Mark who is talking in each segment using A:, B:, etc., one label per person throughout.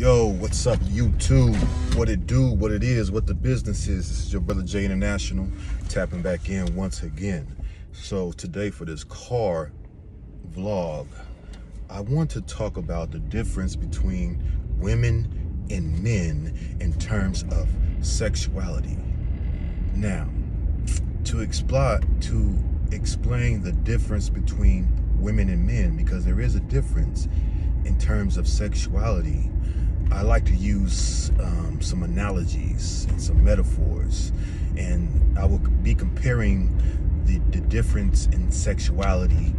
A: Yo, what's up, YouTube? What it do, what it is, what the business is. This is your brother Jay International, tapping back in once again. So today for this car vlog, I want to talk about the difference between women and men in terms of sexuality. Now, to explain the difference between women and men, because there is a difference in terms of sexuality, I like to use some analogies and some metaphors, and I will be comparing the difference in sexuality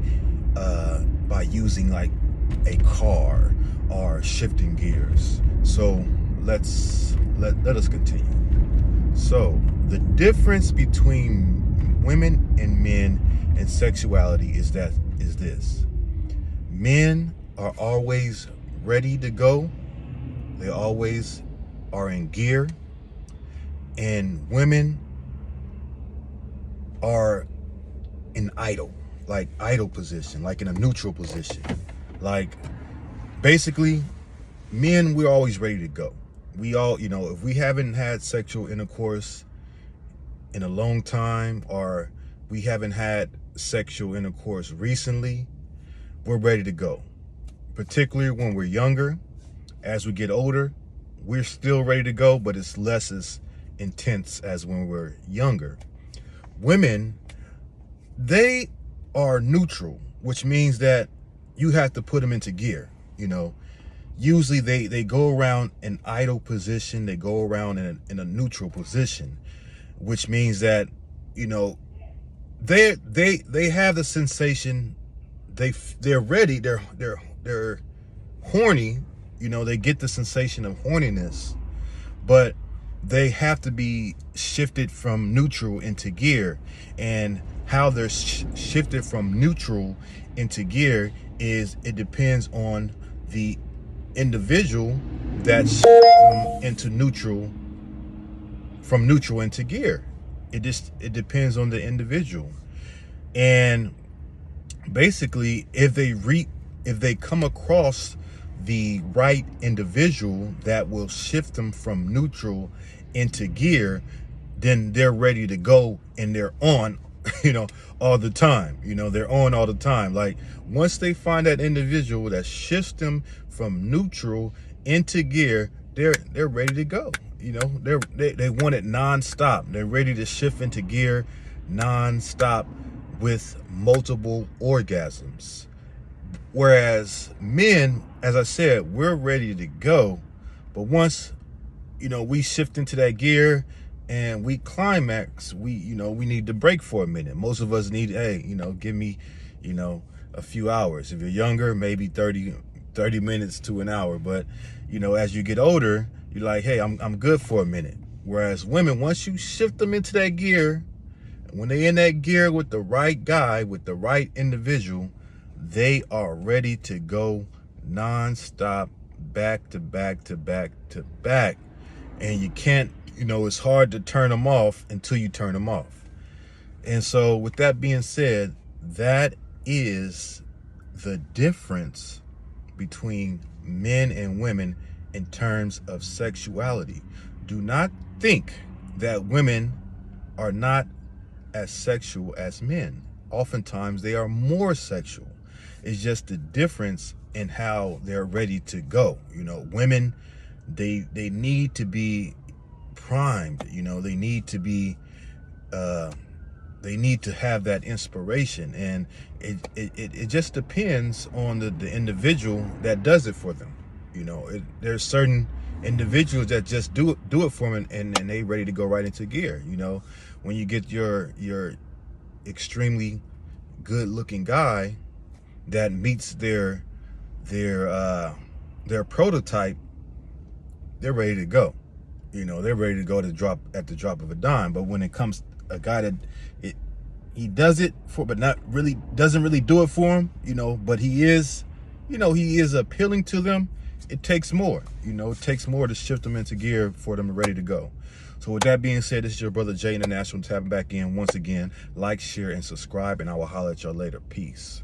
A: by using like a car or shifting gears. So let us continue. So the difference between women and men in sexuality is this: men are always ready to go. They always are in gear, and women are in idle position, like in a neutral position. Like basically, men, we're always ready to go. We all, if we haven't had sexual intercourse in a long time, or we haven't had sexual intercourse recently, we're ready to go. Particularly when we're younger. As we get older, we're still ready to go, but it's less as intense as when we're younger. Women, they are neutral, which means that you have to put them into gear. Usually they go around in idle position. They go around in a neutral position, which means that, they have the sensation, they're ready, they're horny. They get the sensation of horniness, but they have to be shifted from neutral into gear. And how they're shifted from neutral into gear is it depends on the individual that shifts them into neutral, from neutral into gear. It depends on the individual. And basically, if they come across the right individual that will shift them from neutral into gear, then they're ready to go, and they're on, all the time. They're on all the time. Like once they find that individual that shifts them from neutral into gear, they're ready to go. They want it nonstop. They're ready to shift into gear nonstop with multiple orgasms. Whereas men, as I said, we're ready to go, but once we shift into that gear and we climax, we need to break for a minute. Most of us need, give me a few hours. If you're younger, maybe 30 minutes to an hour. But as you get older, you're like, hey, I'm good for a minute. Whereas women, once you shift them into that gear, when they're in that gear with the right guy, with the right individual, they are ready to go non-stop, back to back to back to back. And you can't, it's hard to turn them off until you turn them off. And so with that being said, that is the difference between men and women in terms of sexuality. Do not think that women are not as sexual as men. Oftentimes they are more sexual. It's just the difference in how they're ready to go. Women, they need to be primed. They need to be, they need to have that inspiration, and it just depends on the individual that does it for them. There's certain individuals that just do it for them, and they ready to go right into gear. When you get your extremely good looking guy that meets their prototype, they're ready to go. They're ready to go at the drop of a dime. But when it comes a guy that he does it for, but doesn't really do it for him, but he is appealing to them, it takes more. It takes more to shift them into gear for them ready to go. So with that being said, this is your brother Jay International tapping back in once again. Like, share, and subscribe, and I will holler at y'all later. Peace.